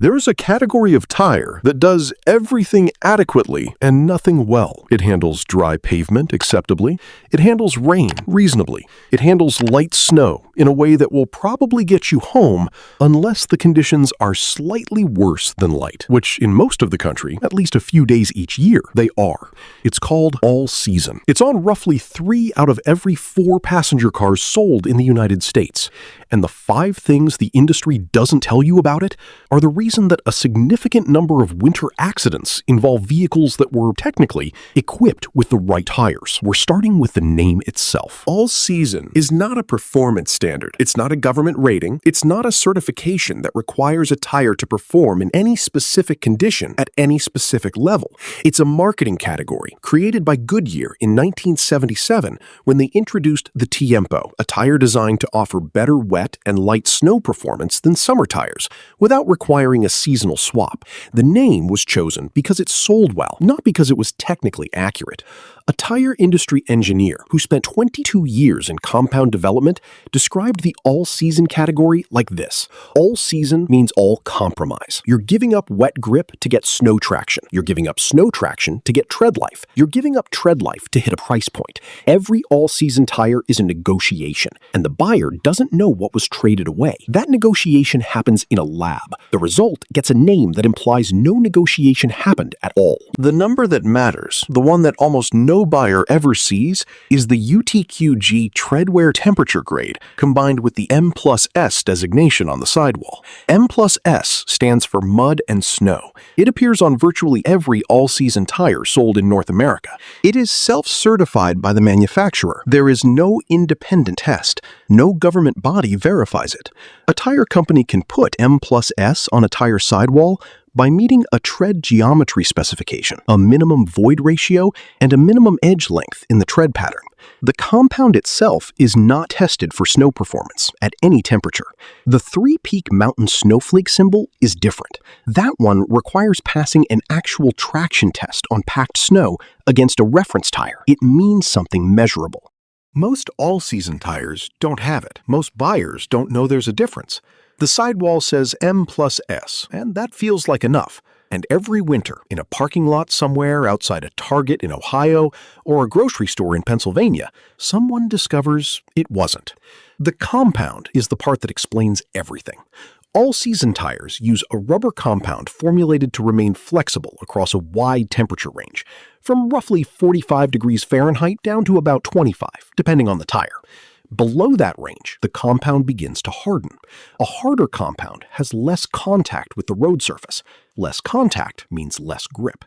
There is a category of tire that does everything adequately and nothing well. It handles dry pavement acceptably. It handles rain reasonably. It handles light snow in a way that will probably get you home unless the conditions are slightly worse than light, which in most of the country, at least a few days each year, they are. It's called all season. It's on roughly 3 out of every 4 passenger cars sold in the United States. And the 5 things the industry doesn't tell you about it are the reason that a significant number of winter accidents involve vehicles that were technically equipped with the right tires. We're starting with the name itself. All season is not a performance standard. It's not a government rating. It's not a certification that requires a tire to perform in any specific condition at any specific level. It's a marketing category created by Goodyear in 1977 when they introduced the Tiempo, a tire designed to offer better wet and light snow performance than summer tires without requiring a seasonal swap. The name was chosen because it sold well, not because it was technically accurate. A tire industry engineer who spent 22 years in compound development described the all-season category like this. All season means all compromise. You're giving up wet grip to get snow traction. You're giving up snow traction to get tread life. You're giving up tread life to hit a price point. Every all-season tire is a negotiation, and the buyer doesn't know what was traded away. That negotiation happens in a lab. The result gets a name that implies no negotiation happened at all. The number that matters, the one that almost no buyer ever sees, is the UTQG treadwear temperature grade combined with the M+S designation on the sidewall. M+S stands for mud and snow. It appears on virtually every all-season tire sold in North America. It is self-certified by the manufacturer. There is no independent test. No government body verifies it. A tire company can put M+S on a tire sidewall by meeting a tread geometry specification, a minimum void ratio, and a minimum edge length in the tread pattern. The compound itself is not tested for snow performance at any temperature. The 3-peak Mountain Snowflake symbol is different. That one requires passing an actual traction test on packed snow against a reference tire. It means something measurable. Most all-season tires don't have it. Most buyers don't know there's a difference. The sidewall says M+S, and that feels like enough. And every winter, in a parking lot somewhere outside a Target in Ohio or a grocery store in Pennsylvania, someone discovers it wasn't. The compound is the part that explains everything. All-season tires use a rubber compound formulated to remain flexible across a wide temperature range, from roughly 45 degrees Fahrenheit down to about 25, depending on the tire. Below that range, the compound begins to harden. A harder compound has less contact with the road surface. Less contact means less grip.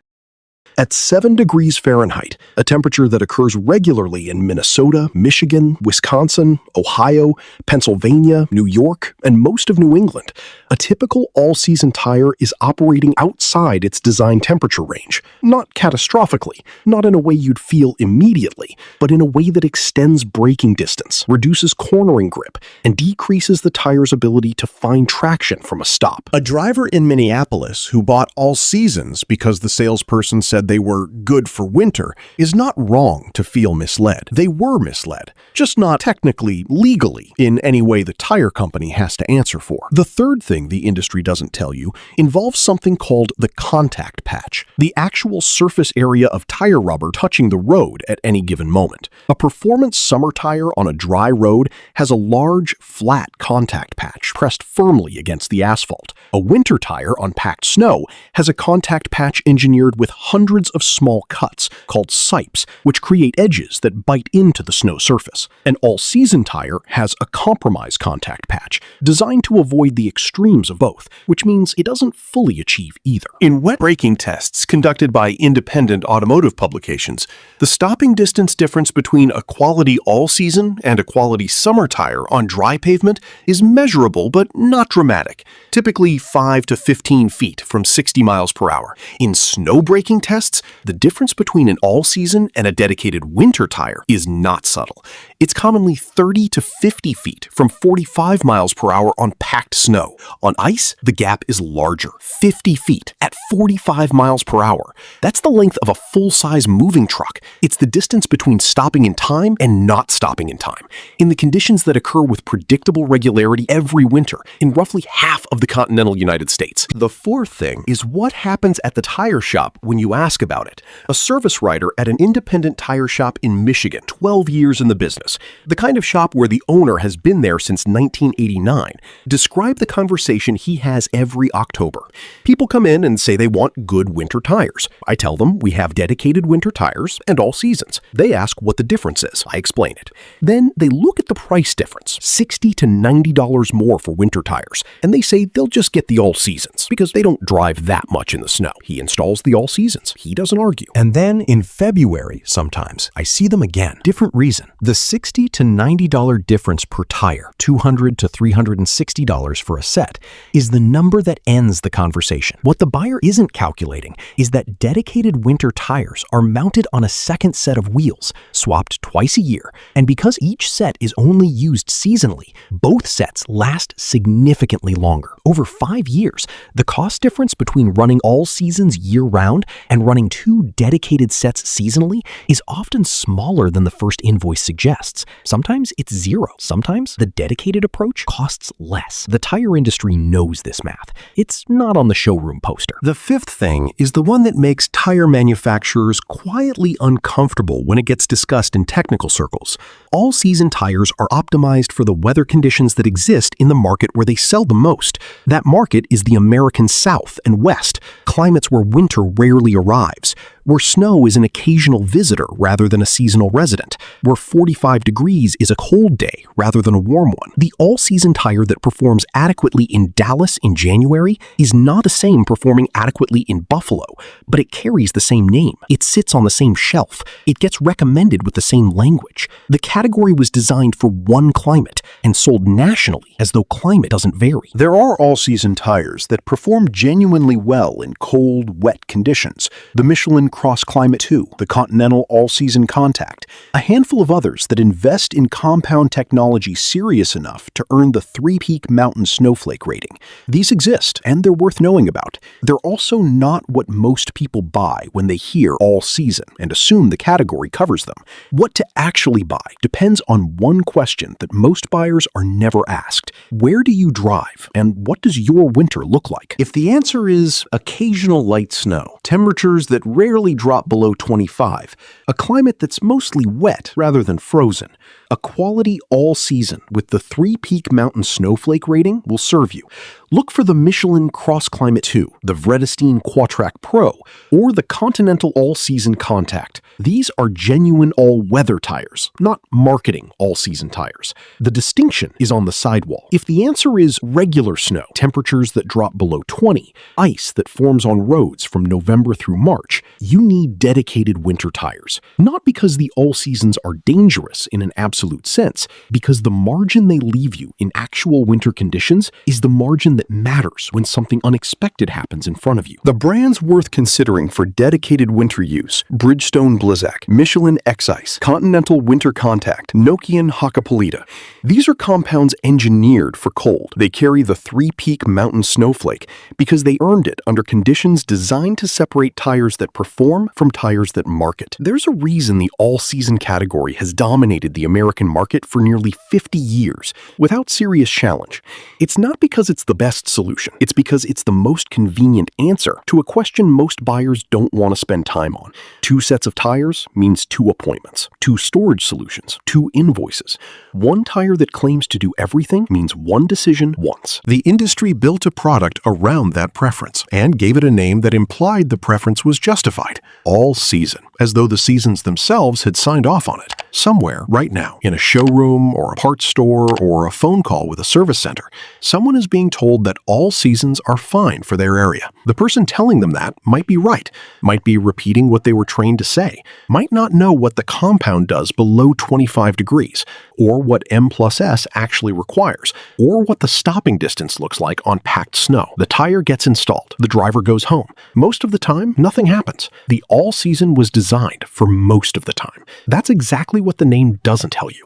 At 7 degrees Fahrenheit, a temperature that occurs regularly in Minnesota, Michigan, Wisconsin, Ohio, Pennsylvania, New York, and most of New England, a typical all-season tire is operating outside its design temperature range. Not catastrophically, not in a way you'd feel immediately, but in a way that extends braking distance, reduces cornering grip, and decreases the tire's ability to find traction from a stop. A driver in Minneapolis who bought all seasons because the salesperson said they were good for winter is not wrong to feel misled. They were misled, just not technically, legally, in any way the tire company has to answer for. The third thing the industry doesn't tell you involves something called the contact patch, the actual surface area of tire rubber touching the road at any given moment. A performance summer tire on a dry road has a large, flat contact patch pressed firmly against the asphalt. A winter tire on packed snow has a contact patch engineered with hundreds of small cuts called sipes, which create edges that bite into the snow surface. An all-season tire has a compromise contact patch, designed to avoid the extremes of both, which means it doesn't fully achieve either. In wet braking tests conducted by independent automotive publications, the stopping distance difference between a quality all-season and a quality summer tire on dry pavement is measurable but not dramatic, typically 5 to 15 feet from 60 miles per hour. In snow braking tests, suggests, the difference between an all-season and a dedicated winter tire is not subtle. It's commonly 30 to 50 feet from 45 miles per hour on packed snow. On ice, the gap is larger, 50 feet at 45 miles per hour. That's the length of a full-size moving truck. It's the distance between stopping in time and not stopping in time, in the conditions that occur with predictable regularity every winter in roughly half of the continental United States. The fourth thing is what happens at the tire shop when you ask about it. A service writer at an independent tire shop in Michigan, 12 years in the business, the kind of shop where the owner has been there since 1989, described the conversation he has every October. People come in and say they want good winter tires. I tell them we have dedicated winter tires and all seasons. They ask what the difference is. I explain it. Then they look at the price difference, $60 to $90 more for winter tires, and they say they'll just get the all seasons because they don't drive that much in the snow. He installs the all seasons. He doesn't argue. And then in February, sometimes, I see them again. Different reason. The $60 to $90 difference per tire, $200 to $360 for a set, is the number that ends the conversation. What the buyer isn't calculating is that dedicated winter tires are mounted on a second set of wheels, swapped twice a year, and because each set is only used seasonally, both sets last significantly longer. Over 5 years, the cost difference between running all seasons year-round and running 2 dedicated sets seasonally is often smaller than the first invoice suggests. Sometimes it's zero. Sometimes the dedicated approach costs less. The tire industry knows this math. It's not on the showroom poster. The fifth thing is the one that makes tire manufacturers quietly uncomfortable when it gets discussed in technical circles. All-season tires are optimized for the weather conditions that exist in the market where they sell the most. That market is the American South and West, climates where winter rarely arrives, where snow is an occasional visitor rather than a seasonal resident, where 45 degrees is a cold day rather than a warm one. The all-season tire that performs adequately in Dallas in January is not the same performing adequately in Buffalo, but it carries the same name. It sits on the same shelf. It gets recommended with the same language. The category was designed for one climate and sold nationally as though climate doesn't vary. There are all-season tires that perform genuinely well in cold, wet conditions. The Michelin Cross Climate 2, the Continental All-Season Contact, a handful of others that invest in compound technology serious enough to earn the 3-peak Mountain Snowflake rating. These exist, and they're worth knowing about. They're also not what most people buy when they hear all-season and assume the category covers them. What to actually buy depends on one question that most buyers are never asked. Where do you drive, and what does your winter look like? If the answer is occasional light snow, temperatures that rarely drop below 25, a climate that's mostly wet rather than frozen, a quality all-season with the 3-peak Mountain Snowflake rating will serve you. Look for the Michelin Cross Climate 2, the Bridgestone Quatrac Pro, or the Continental All-Season Contact. These are genuine all-weather tires, not marketing all-season tires. The distinction is on the sidewall. If the answer is regular snow, temperatures that drop below 20, ice that forms on roads from November through March, you need dedicated winter tires. Not because the all-seasons are dangerous in an absolute sense, because the margin they leave you in actual winter conditions is the margin that matters when something unexpected happens in front of you. The brands worth considering for dedicated winter use: Bridgestone Blizzak, Michelin X-Ice, Continental Winter Contact, Nokian Hakkapeliitta. These are compounds engineered for cold. They carry the 3-peak Mountain Snowflake because they earned it under conditions designed to separate tires that perform from tires that market. There's a reason the all-season category has dominated the American market for nearly 50 years without serious challenge. It's not because it's the best solution. It's because it's the most convenient answer to a question most buyers don't want to spend time on. 2 sets of tires means 2 appointments, 2 storage solutions, 2 invoices. 1 tire that claims to do everything means 1 decision once. The industry built a product around that preference and gave it a name that implied the preference was justified: all season. as though the seasons themselves had signed off on it. Somewhere, right now, in a showroom or a parts store or a phone call with a service center, someone is being told that all seasons are fine for their area. The person telling them that might be right, might be repeating what they were trained to say, might not know what the compound does below 25 degrees, or what M+S actually requires, or what the stopping distance looks like on packed snow. The tire gets installed, the driver goes home. Most of the time, nothing happens. The all-season was designed for most of the time. That's exactly what the name doesn't tell you.